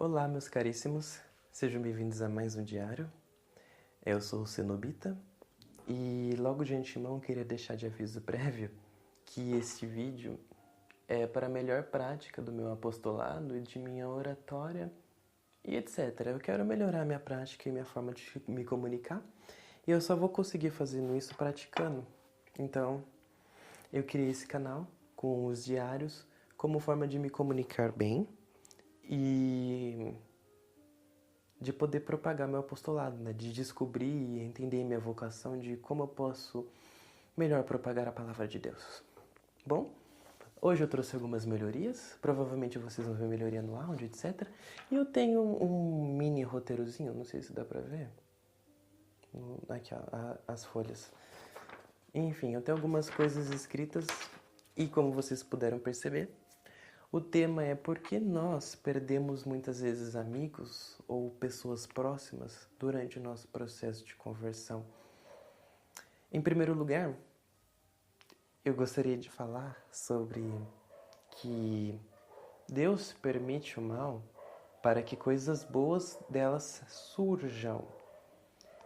Olá, meus caríssimos, sejam bem-vindos a mais um diário. Eu sou o Cenobita e logo de antemão queria deixar de aviso prévio que este vídeo é para a melhor prática do meu apostolado e de minha oratória e etc. Eu quero melhorar minha prática e minha forma de me comunicar e eu só vou conseguir fazendo isso praticando. Então, eu criei esse canal com os diários como forma de me comunicar bem e de poder propagar meu apostolado, né? De descobrir e entender minha vocação, de como eu posso melhor propagar a palavra de Deus. Bom, hoje eu trouxe algumas melhorias, provavelmente vocês vão ver melhoria no áudio, etc. E eu tenho um mini roteirozinho, não sei se dá pra ver. Aqui, ó, as folhas. Enfim, eu tenho algumas coisas escritas e como vocês puderam perceber, o tema é por que nós perdemos muitas vezes amigos ou pessoas próximas durante o nosso processo de conversão. Em primeiro lugar, eu gostaria de falar sobre que Deus permite o mal para que coisas boas delas surjam.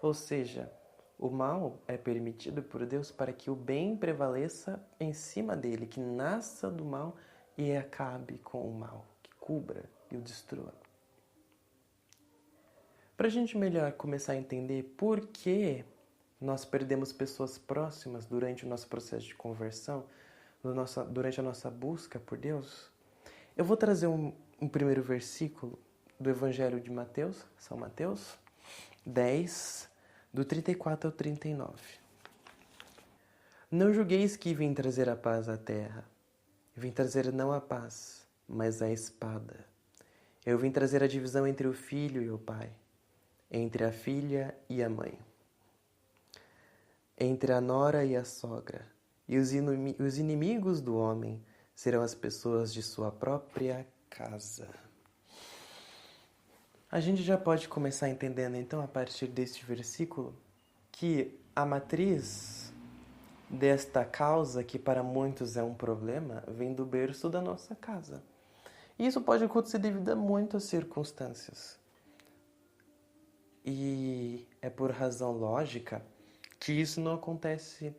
Ou seja, o mal é permitido por Deus para que o bem prevaleça em cima dele, que nasça do mal e acabe com o mal, que cubra e o destrua. Para a gente melhor começar a entender por que nós perdemos pessoas próximas durante o nosso processo de conversão, durante a nossa busca por Deus, eu vou trazer um primeiro versículo do Evangelho de Mateus, São Mateus 10, do 34 ao 39. Não julgueis que vim trazer a paz à terra. Vim trazer não a paz, mas a espada. Eu vim trazer a divisão entre o filho e o pai, entre a filha e a mãe, entre a nora e a sogra. E os inimigos do homem serão as pessoas de sua própria casa. A gente já pode começar entendendo, então, a partir deste versículo, que a matriz desta causa, que para muitos é um problema, vem do berço da nossa casa. E isso pode acontecer devido a muitas circunstâncias. E é por razão lógica que isso não acontece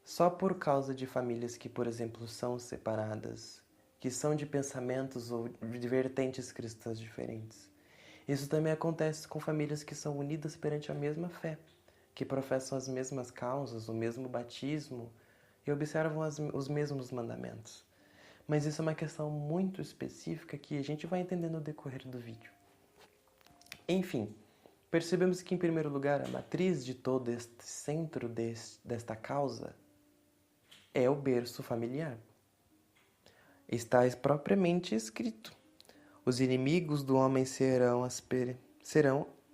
só por causa de famílias que, por exemplo, são separadas, que são de pensamentos ou de vertentes cristãs diferentes. Isso também acontece com famílias que são unidas perante a mesma fé, que professam as mesmas causas, o mesmo batismo e observam os mesmos mandamentos. Mas isso é uma questão muito específica que a gente vai entender no decorrer do vídeo. Enfim, percebemos que, em primeiro lugar, a matriz de todo este centro desta causa é o berço familiar. Está propriamente escrito: os inimigos do homem serão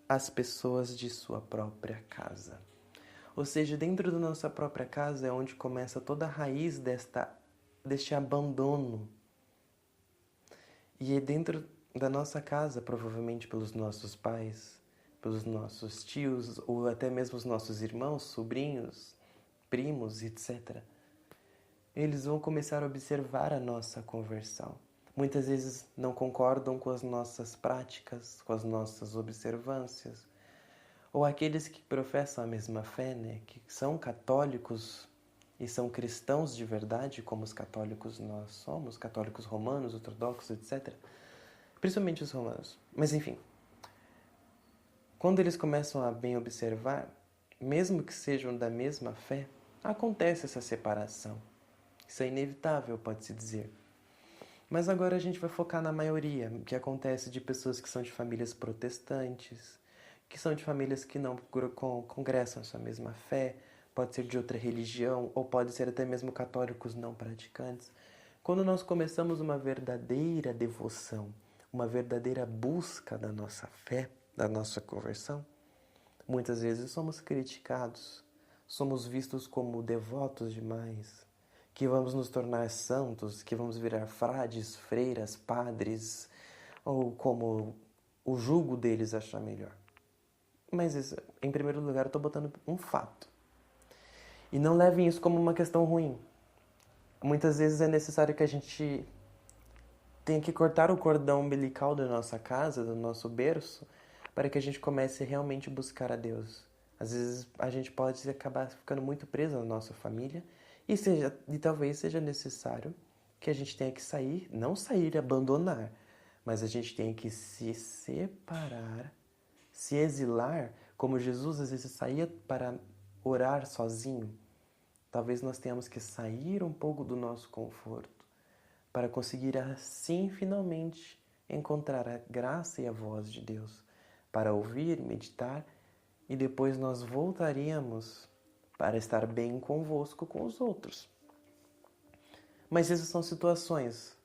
as pessoas de sua própria casa. Ou seja, dentro da nossa própria casa é onde começa toda a raiz deste abandono. E é dentro da nossa casa, provavelmente pelos nossos pais, pelos nossos tios, ou até mesmo os nossos irmãos, sobrinhos, primos, etc. Eles vão começar a observar a nossa conversão. Muitas vezes não concordam com as nossas práticas, com as nossas observâncias. Ou aqueles que professam a mesma fé, né? Que são católicos e são cristãos de verdade, como os católicos nós somos, católicos romanos, ortodoxos, etc. Principalmente os romanos. Mas enfim, quando eles começam a bem observar, mesmo que sejam da mesma fé, acontece essa separação. Isso é inevitável, pode-se dizer. Mas agora a gente vai focar na maioria, que acontece de pessoas que são de famílias protestantes, que são de famílias que não congressam a sua mesma fé, pode ser de outra religião, ou pode ser até mesmo católicos não praticantes. Quando nós começamos uma verdadeira devoção, uma verdadeira busca da nossa fé, da nossa conversão, muitas vezes somos criticados, somos vistos como devotos demais, que vamos nos tornar santos, que vamos virar frades, freiras, padres, ou como o julgo deles achar melhor. Mas isso, em primeiro lugar, eu estou botando um fato. E não levem isso como uma questão ruim. Muitas vezes é necessário que a gente tenha que cortar o cordão umbilical da nossa casa, do nosso berço, para que a gente comece realmente a buscar a Deus. Às vezes a gente pode acabar ficando muito preso na nossa família e talvez seja necessário que a gente tenha que sair, não sair e abandonar, mas a gente tem que se separar, se exilar, como Jesus às vezes saía para orar sozinho. Talvez nós tenhamos que sair um pouco do nosso conforto para conseguir assim finalmente encontrar a graça e a voz de Deus, para ouvir, meditar e depois nós voltaríamos para estar bem convosco com os outros. Mas essas são situações.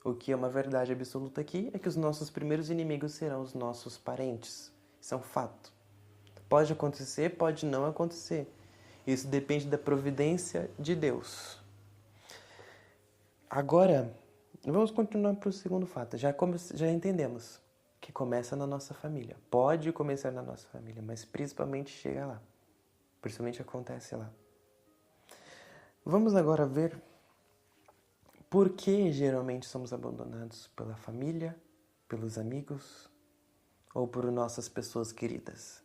O que é uma verdade absoluta aqui é que os nossos primeiros inimigos serão os nossos parentes. Isso é um fato. Pode acontecer, pode não acontecer. Isso depende da providência de Deus. Agora, vamos continuar para o segundo fato. Já entendemos que começa na nossa família. Pode começar na nossa família, mas principalmente chega lá. Principalmente acontece lá. Vamos agora ver por que geralmente somos abandonados pela família, pelos amigos ou por nossas pessoas queridas.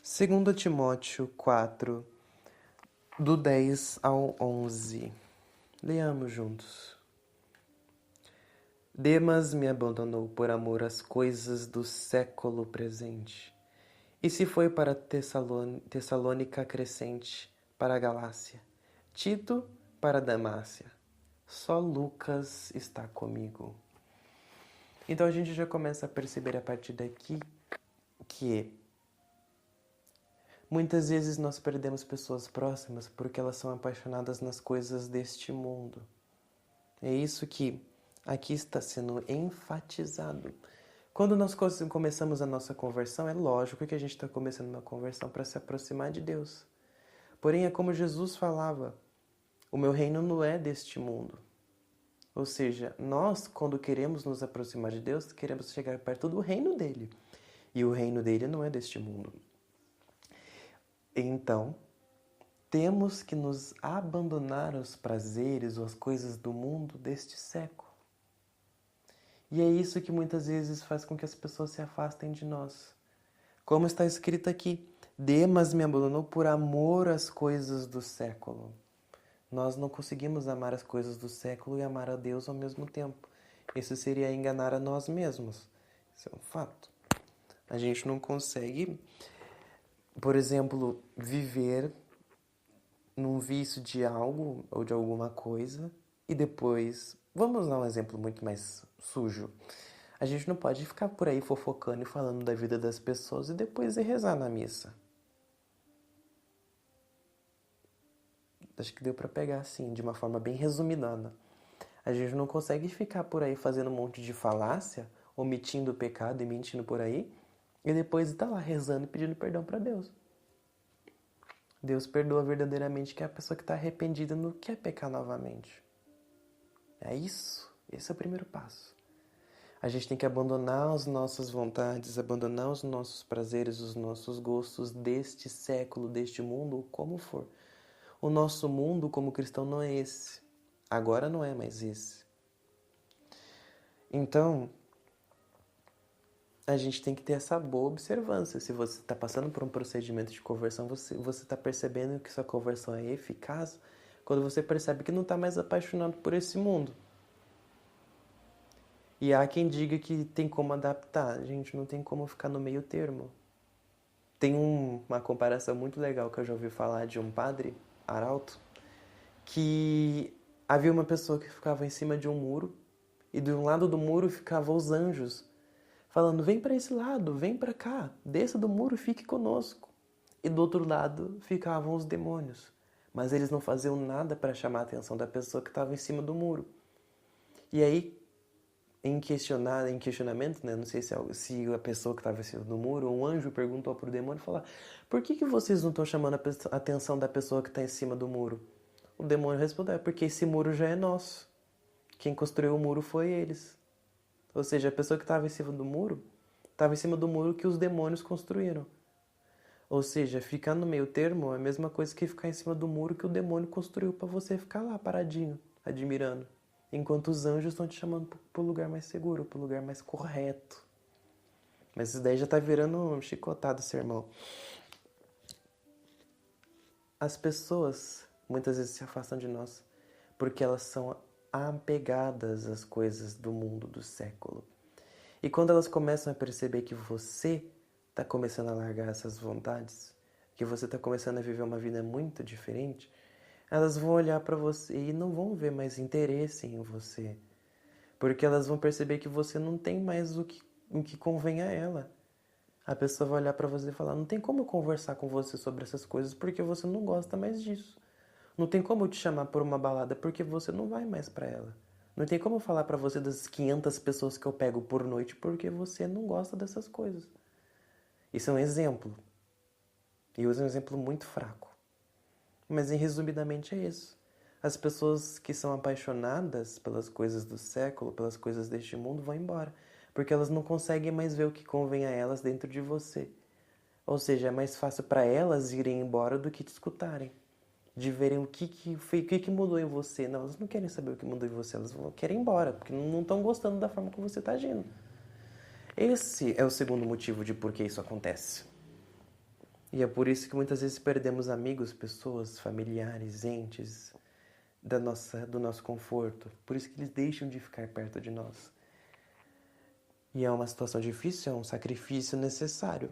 2 Timóteo 4, do 10 ao 11. Leamos juntos. Demas me abandonou por amor às coisas do século presente, e se foi para Tessalônica Crescente, para a Galácia, Tito para a Damácia. Só Lucas está comigo. Então a gente já começa a perceber a partir daqui que muitas vezes nós perdemos pessoas próximas porque elas são apaixonadas nas coisas deste mundo. É isso que aqui está sendo enfatizado. Quando nós começamos a nossa conversão, é lógico que a gente está começando uma conversão para se aproximar de Deus. Porém, é como Jesus falava, o meu reino não é deste mundo. Ou seja, nós, quando queremos nos aproximar de Deus, queremos chegar perto do reino dele. E o reino dele não é deste mundo. Então, temos que nos abandonar aos prazeres ou às coisas do mundo deste século. E é isso que muitas vezes faz com que as pessoas se afastem de nós. Como está escrito aqui, Demas me abandonou por amor às coisas do século. Nós não conseguimos amar as coisas do século e amar a Deus ao mesmo tempo. Isso seria enganar a nós mesmos. Isso é um fato. A gente não consegue, por exemplo, viver num vício de algo ou de alguma coisa e depois... Vamos dar um exemplo muito mais sujo. A gente não pode ficar por aí fofocando e falando da vida das pessoas e depois ir rezar na missa. Acho que deu para pegar assim, de uma forma bem resumidona. A gente não consegue ficar por aí fazendo um monte de falácia, omitindo o pecado e mentindo por aí, e depois estar lá rezando e pedindo perdão para Deus. Deus perdoa verdadeiramente que é a pessoa que está arrependida não quer pecar novamente. É isso. Esse é o primeiro passo. A gente tem que abandonar as nossas vontades, abandonar os nossos prazeres, os nossos gostos deste século, deste mundo, ou como for. O nosso mundo como cristão não é esse. Agora não é mais esse. Então, a gente tem que ter essa boa observância. Se você está passando por um procedimento de conversão, você está percebendo que sua conversão é eficaz quando você percebe que não está mais apaixonado por esse mundo. E há quem diga que tem como adaptar. A gente não tem como ficar no meio termo. Tem uma comparação muito legal que eu já ouvi falar de um padre, arauto, que havia uma pessoa que ficava em cima de um muro e de um lado do muro ficavam os anjos falando, vem para esse lado, vem para cá, desça do muro, fique conosco. E do outro lado ficavam os demônios, mas eles não faziam nada para chamar a atenção da pessoa que estava em cima do muro. E aí, em questionamento, né? Não sei se a pessoa que estava em cima do muro, um anjo perguntou para o demônio e falou, por que vocês não estão chamando a atenção da pessoa que está em cima do muro? O demônio respondeu, porque esse muro já é nosso. Quem construiu o muro foi eles. Ou seja, a pessoa que estava em cima do muro, estava em cima do muro que os demônios construíram. Ou seja, ficar no meio termo é a mesma coisa que ficar em cima do muro que o demônio construiu para você ficar lá paradinho, admirando. enquanto os anjos estão te chamando para o lugar mais seguro, para o lugar mais correto. Mas isso daí já está virando um chicotado sermão. As pessoas muitas vezes se afastam de nós porque elas são apegadas às coisas do mundo, do século. E quando elas começam a perceber que você está começando a largar essas vontades, que você está começando a viver uma vida muito diferente, elas vão olhar para você e não vão ver mais interesse em você. Porque elas vão perceber que você não tem mais o que convém a ela. A pessoa vai olhar para você e falar, não tem como eu conversar com você sobre essas coisas porque você não gosta mais disso. Não tem como eu te chamar por uma balada porque você não vai mais para ela. Não tem como eu falar para você das 500 pessoas que eu pego por noite porque você não gosta dessas coisas. Isso é um exemplo. E uso um exemplo muito fraco. Mas, resumidamente, é isso. As pessoas que são apaixonadas pelas coisas do século, pelas coisas deste mundo, vão embora. Porque elas não conseguem mais ver o que convém a elas dentro de você. Ou seja, é mais fácil para elas irem embora do que te escutarem. De verem o que mudou em você. Não, elas não querem saber o que mudou em você. Elas querem ir embora, porque não estão gostando da forma que você está agindo. Esse é o segundo motivo de por que isso acontece. E é por isso que muitas vezes perdemos amigos, pessoas, familiares, entes do nosso conforto. Por isso que eles deixam de ficar perto de nós. E é uma situação difícil, é um sacrifício necessário.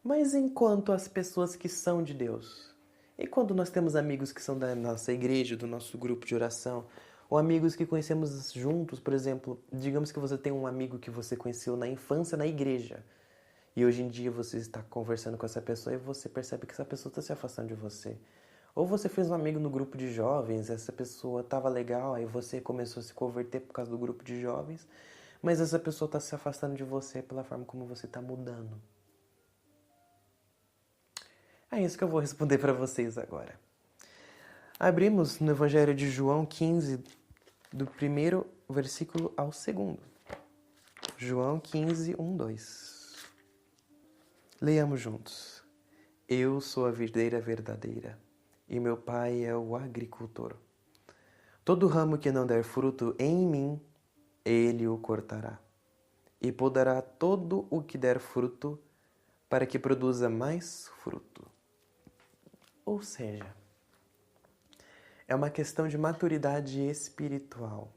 Mas enquanto as pessoas que são de Deus, e quando nós temos amigos que são da nossa igreja, do nosso grupo de oração, ou amigos que conhecemos juntos, por exemplo, digamos que você tem um amigo que você conheceu na infância na igreja, e hoje em dia você está conversando com essa pessoa e você percebe que essa pessoa está se afastando de você. Ou você fez um amigo no grupo de jovens, essa pessoa estava legal, aí você começou a se converter por causa do grupo de jovens, mas essa pessoa está se afastando de você pela forma como você está mudando. É isso que eu vou responder para vocês agora. Abrimos no Evangelho de João 15, do primeiro versículo ao segundo. João 15, 1, 2. Leiamos juntos. Eu sou a videira verdadeira, e meu pai é o agricultor. Todo ramo que não der fruto em mim, ele o cortará, e podará todo o que der fruto, para que produza mais fruto. Ou seja, é uma questão de maturidade espiritual.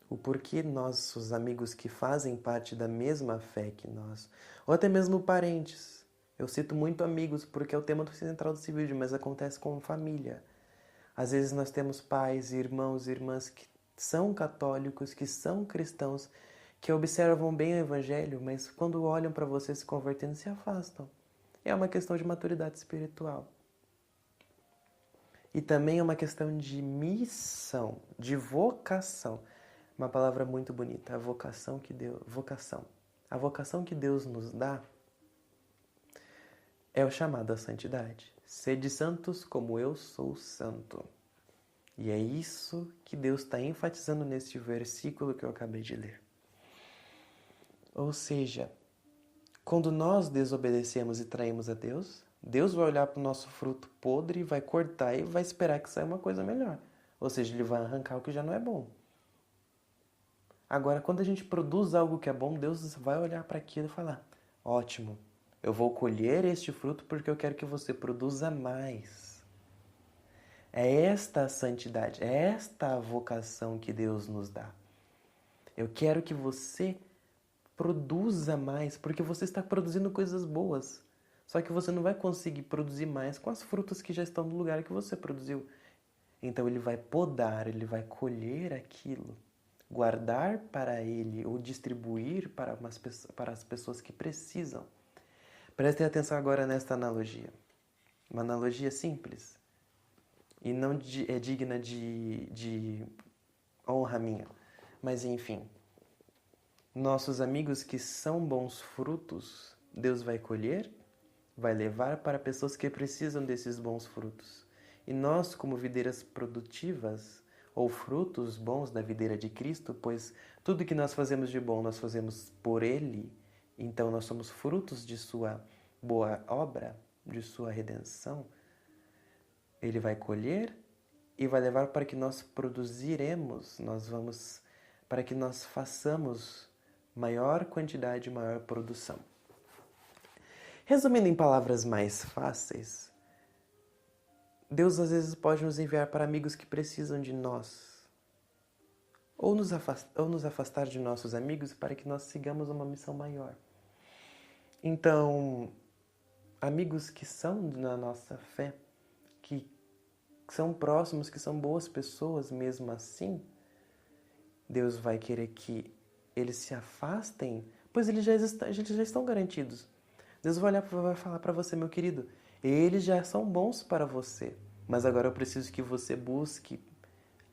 O porquê nossos amigos que fazem parte da mesma fé que nós, ou até mesmo parentes. Eu cito muito amigos porque é o tema central desse vídeo, mas acontece com família. Às vezes nós temos pais, irmãos e irmãs que são católicos, que são cristãos, que observam bem o evangelho, mas quando olham para você se convertendo, se afastam. É uma questão de maturidade espiritual. E também é uma questão de missão, de vocação. Uma palavra muito bonita, a vocação que Deus nos dá é o chamado à santidade. Sede santos como eu sou santo. E é isso que Deus está enfatizando nesse versículo que eu acabei de ler. Ou seja, quando nós desobedecemos e traímos a Deus, Deus vai olhar para o nosso fruto podre, vai cortar e vai esperar que saia uma coisa melhor. Ou seja, Ele vai arrancar o que já não é bom. Agora, quando a gente produz algo que é bom, Deus vai olhar para aquilo e falar, ótimo, eu vou colher este fruto porque eu quero que você produza mais. É esta a santidade, é esta a vocação que Deus nos dá. Eu quero que você produza mais, porque você está produzindo coisas boas. Só que você não vai conseguir produzir mais com as frutas que já estão no lugar que você produziu. Então Ele vai podar, Ele vai colher aquilo, guardar para Ele ou distribuir para as pessoas que precisam. Prestem atenção agora nesta analogia. Uma analogia simples e não é digna de honra minha. Mas enfim, nossos amigos que são bons frutos, Deus vai colher, vai levar para pessoas que precisam desses bons frutos. E nós, como videiras produtivas, ou frutos bons da videira de Cristo, pois tudo que nós fazemos de bom, nós fazemos por Ele, então nós somos frutos de sua boa obra, de sua redenção. Ele vai colher e vai levar para que nós produziremos, para que nós façamos maior quantidade, maior produção. Resumindo em palavras mais fáceis, Deus às vezes pode nos enviar para amigos que precisam de nós, ou nos afastar de nossos amigos para que nós sigamos uma missão maior. Então, amigos que são da nossa fé, que são próximos, que são boas pessoas mesmo assim, Deus vai querer que eles se afastem, pois eles já estão garantidos. Deus vai olhar e vai falar para você, meu querido, eles já são bons para você, mas agora eu preciso que você busque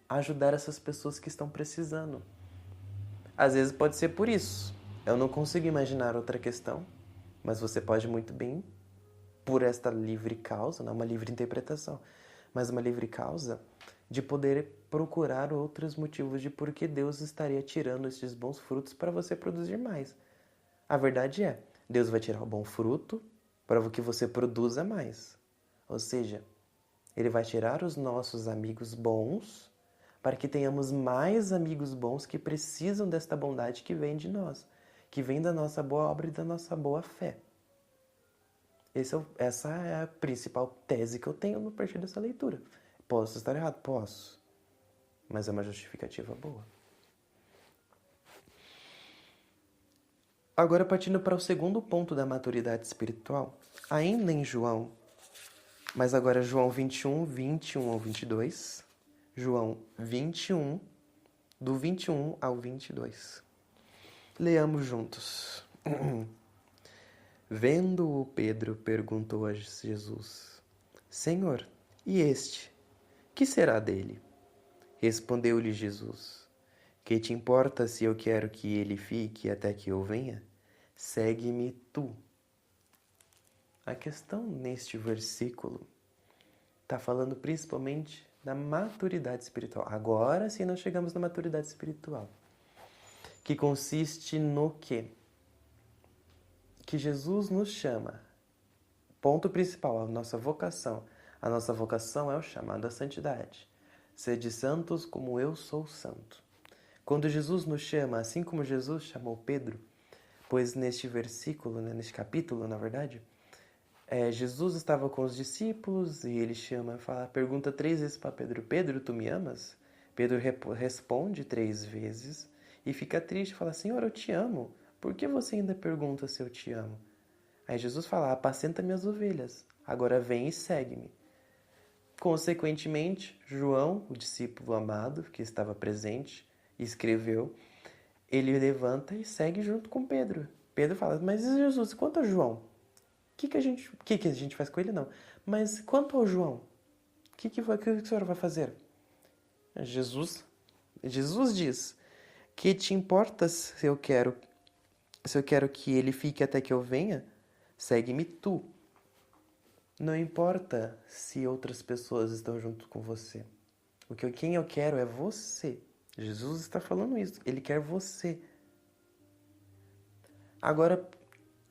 ajudar essas pessoas que estão precisando. Às vezes pode ser por isso. Eu não consigo imaginar outra questão, mas você pode muito bem, por esta livre causa, não uma livre interpretação, mas uma livre causa de poder procurar outros motivos de por que Deus estaria tirando esses bons frutos para você produzir mais. A verdade é, Deus vai tirar o bom fruto para que você produza mais. Ou seja, Ele vai tirar os nossos amigos bons para que tenhamos mais amigos bons que precisam desta bondade que vem de nós, que vem da nossa boa obra e da nossa boa fé. Essa é a principal tese que eu tenho a partir dessa leitura. Posso estar errado? Posso. Mas é uma justificativa boa. Agora, partindo para o segundo ponto da maturidade espiritual, ainda em João, mas agora João 21, 21 ao 22. João 21, do 21 ao 22. Leamos juntos. Vendo-o, Pedro perguntou a Jesus: Senhor, e este? Que será dele? Respondeu-lhe Jesus: Que te importa se eu quero que ele fique até que eu venha? Segue-me tu. A questão neste versículo está falando principalmente da maturidade espiritual. Agora sim nós chegamos na maturidade espiritual. Que consiste no quê? Que Jesus nos chama. Ponto principal, a nossa vocação. A nossa vocação é o chamado à santidade. Sede santos como eu sou santo. Quando Jesus nos chama, assim como Jesus chamou Pedro, pois neste versículo, neste capítulo, na verdade, Jesus estava com os discípulos e ele pergunta 3 vezes para Pedro: Pedro, tu me amas? Pedro responde 3 vezes e fica triste, fala: Senhor, eu te amo. Por que você ainda pergunta se eu te amo? Aí Jesus fala: apacenta minhas ovelhas, agora vem e segue-me. Consequentemente, João, o discípulo amado, que estava presente e escreveu, ele levanta e segue junto com Pedro. Pedro fala: mas Jesus, quanto a João? O que a gente faz com ele? Não. Mas quanto ao João? O que o senhor vai fazer? Jesus diz: que te importa se eu quero que ele fique até que eu venha? Segue-me tu. Não importa se outras pessoas estão junto com você. Quem eu quero é você. Jesus está falando isso. Ele quer você. Agora,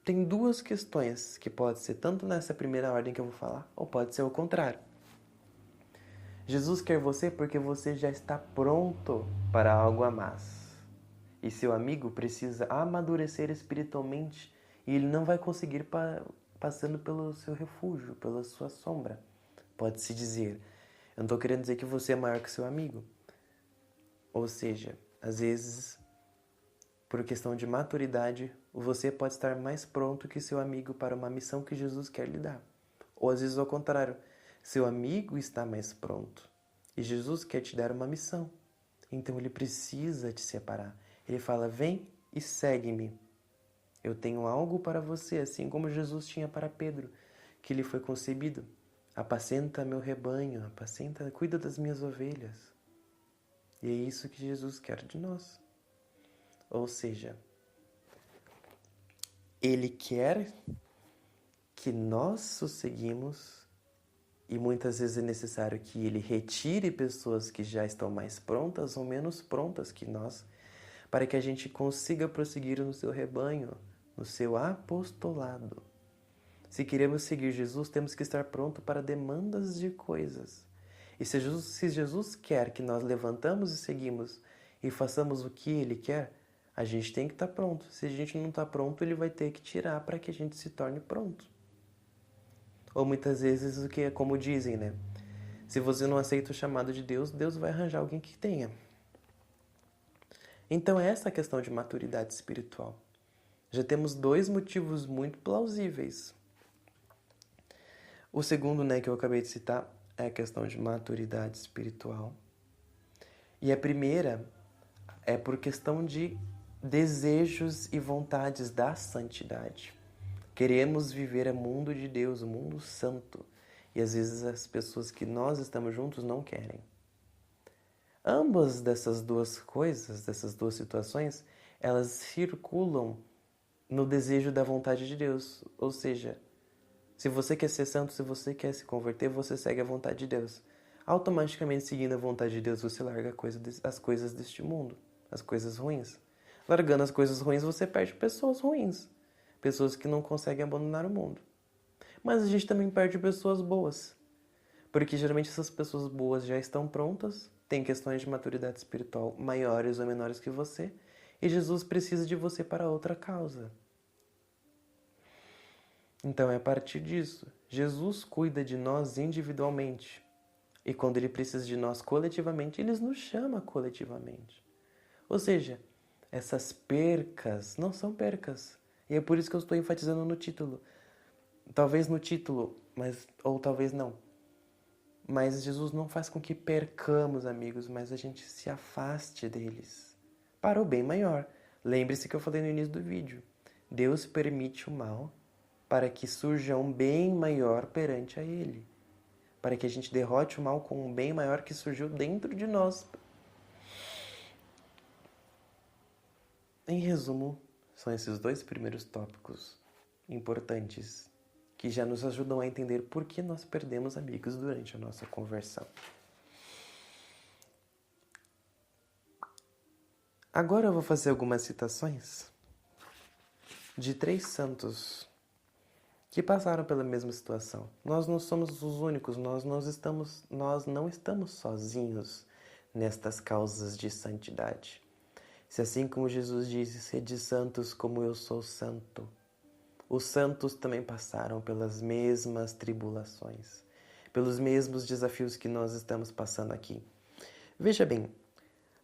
tem 2 questões que pode ser tanto nessa primeira ordem que eu vou falar, ou pode ser o contrário. Jesus quer você porque você já está pronto para algo a mais. E seu amigo precisa amadurecer espiritualmente e ele não vai conseguir passando pelo seu refúgio, pela sua sombra. Pode-se dizer. Eu não estou querendo dizer que você é maior que seu amigo. Ou seja, às vezes, por questão de maturidade, você pode estar mais pronto que seu amigo para uma missão que Jesus quer lhe dar. Ou às vezes ao contrário, seu amigo está mais pronto e Jesus quer te dar uma missão. Então ele precisa te separar. Ele fala: vem e segue-me. Eu tenho algo para você, assim como Jesus tinha para Pedro, que lhe foi concebido. Apacenta meu rebanho, cuida das minhas ovelhas. E é isso que Jesus quer de nós. Ou seja, Ele quer que nós o seguimos e muitas vezes é necessário que Ele retire pessoas que já estão mais prontas ou menos prontas que nós, para que a gente consiga prosseguir no seu rebanho, no seu apostolado. Se queremos seguir Jesus, temos que estar pronto para demandas de coisas. E se Jesus quer que nós levantamos e seguimos e façamos o que Ele quer, a gente tem que estar pronto. Se a gente não está pronto, Ele vai ter que tirar para que a gente se torne pronto. Ou muitas vezes, o que é como dizem, né? Se você não aceita o chamado de Deus, Deus vai arranjar alguém que tenha. Então, essa é a questão de maturidade espiritual. Já temos 2 motivos muito plausíveis. O segundo, né, que eu acabei de citar, é a questão de maturidade espiritual. E a primeira é por questão de desejos e vontades da santidade. Queremos viver o mundo de Deus, o mundo santo. E às vezes as pessoas que nós estamos juntos não querem. Ambas dessas 2 coisas, dessas 2 situações, elas circulam no desejo da vontade de Deus. Ou seja, se você quer ser santo, se você quer se converter, você segue a vontade de Deus. Automaticamente, seguindo a vontade de Deus, você larga as coisas deste mundo, as coisas ruins. Largando as coisas ruins, você perde pessoas ruins. Pessoas que não conseguem abandonar o mundo. Mas a gente também perde pessoas boas. Porque geralmente essas pessoas boas já estão prontas, têm questões de maturidade espiritual maiores ou menores que você, e Jesus precisa de você para outra causa. Então é a partir disso. Jesus cuida de nós individualmente. E quando Ele precisa de nós coletivamente, Ele nos chama coletivamente. Ou seja, essas percas não são percas. E é por isso que eu estou enfatizando no título. Talvez no título, ou talvez não. Mas Jesus não faz com que percamos amigos, mas a gente se afaste deles. Para o bem maior. Lembre-se que eu falei no início do vídeo. Deus permite o mal para que surja um bem maior perante a Ele. Para que a gente derrote o mal com um bem maior que surgiu dentro de nós. Em resumo, são esses 2 primeiros tópicos importantes que já nos ajudam a entender por que nós perdemos amigos durante a nossa conversão. Agora eu vou fazer algumas citações de 3 santos que passaram pela mesma situação. Nós não somos os únicos, nós não estamos sozinhos nestas causas de santidade. Se assim como Jesus disse, sede santos como eu sou santo, os santos também passaram pelas mesmas tribulações, pelos mesmos desafios que nós estamos passando aqui. Veja bem,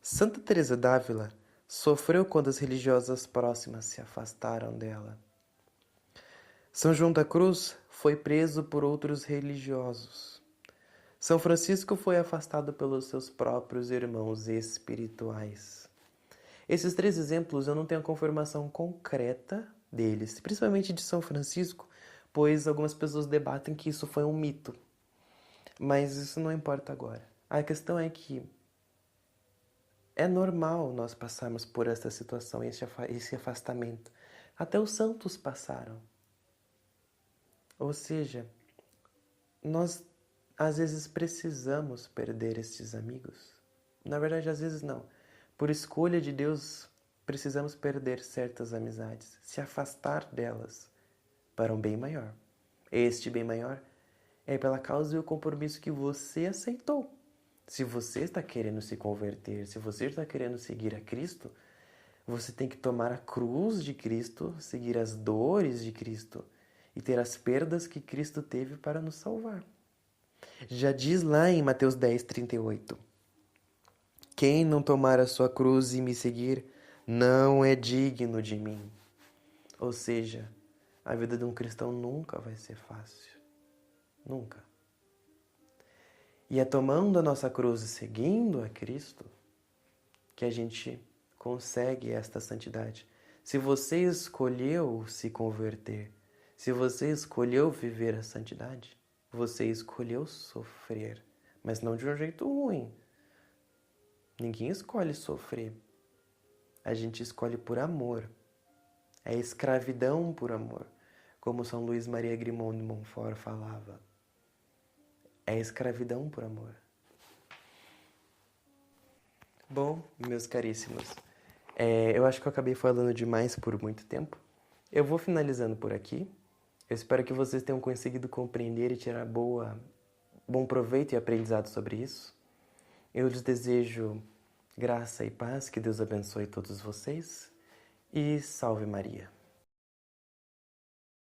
Santa Teresa d'Ávila sofreu quando as religiosas próximas se afastaram dela. São João da Cruz foi preso por outros religiosos. São Francisco foi afastado pelos seus próprios irmãos espirituais. Esses 3 exemplos eu não tenho a confirmação concreta deles, principalmente de São Francisco, pois algumas pessoas debatem que isso foi um mito. Mas isso não importa agora. A questão é que é normal nós passarmos por essa situação, esse afastamento. Até os santos passaram. Ou seja, nós às vezes precisamos perder estes amigos. Na verdade, às vezes não. Por escolha de Deus, precisamos perder certas amizades, se afastar delas para um bem maior. Este bem maior é pela causa e o compromisso que você aceitou. Se você está querendo se converter, se você está querendo seguir a Cristo, você tem que tomar a cruz de Cristo, seguir as dores de Cristo e ter as perdas que Cristo teve para nos salvar. Já diz lá em Mateus 10:38, quem não tomar a sua cruz e me seguir, não é digno de mim. Ou seja, a vida de um cristão nunca vai ser fácil. Nunca. E é tomando a nossa cruz e seguindo a Cristo que a gente consegue esta santidade. Se você escolheu se converter, se você escolheu viver a santidade, você escolheu sofrer, mas não de um jeito ruim. Ninguém escolhe sofrer. A gente escolhe por amor. É escravidão por amor, como São Luís Maria Grimond de Montfort falava. É escravidão por amor. Bom, meus caríssimos, eu acho que eu acabei falando demais por muito tempo. Eu vou finalizando por aqui. Eu espero que vocês tenham conseguido compreender e tirar bom proveito e aprendizado sobre isso. Eu lhes desejo graça e paz, que Deus abençoe todos vocês e salve Maria.